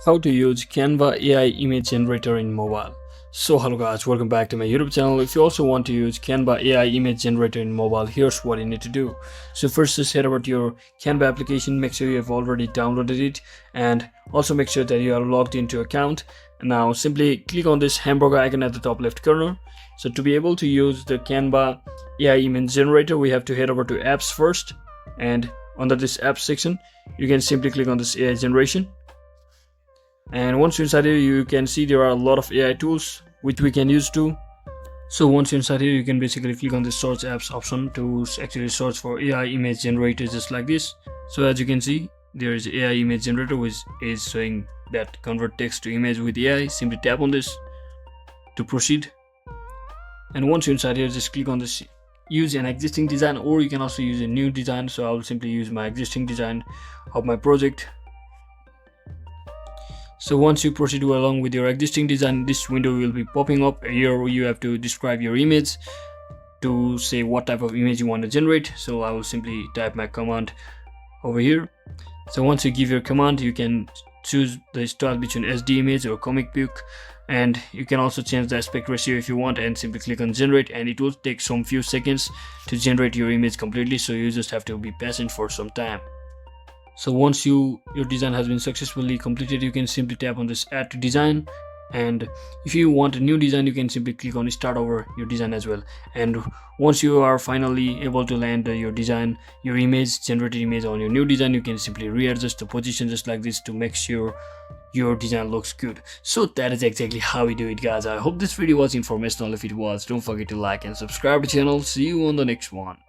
How to use Canva AI Image Generator in mobile. So hello guys, welcome back to my YouTube channel. If you also want to use Canva AI Image Generator in mobile, here's what you need to do. So first, just head over to your Canva application. Make sure you have already downloaded it, and also make sure that you are logged into your account. Now simply click on this hamburger icon at the top left corner. So to be able to use the Canva AI Image Generator, we have to head over to apps first, and under this apps section you can simply click on this AI generation. And once you're inside here, you can see there are a lot of AI tools which we can use too. So once you're inside here, you can basically click on the search apps option to actually search for AI image generator, just like this. So as you can see, there is AI image generator which is showing that convert text to image with AI. Simply tap on this to proceed. And once you're inside here, just click on this use an existing design, or you can also use a new design. So I will simply use my existing design of my project. So once you proceed along with your existing design, this window will be popping up. Here you have to describe your image to say what type of image you want to generate. So I will simply type my command over here. So once you give your command, you can choose the style between SD image or comic book, and you can also change the aspect ratio if you want, and simply click on generate, and it will take some few seconds to generate your image completely. So you just have to be patient for some time. So once your design has been successfully completed, you can simply tap on this add to design, and if you want a new design, you can simply click on start over your design as well. And once you are finally able to land your design, your image, generated image on your new design, you can simply readjust the position just like this to make sure your design looks good. So that is exactly how we do it, guys. I hope this video was informational. If it was, don't forget to like and subscribe to the channel. See you on the next one.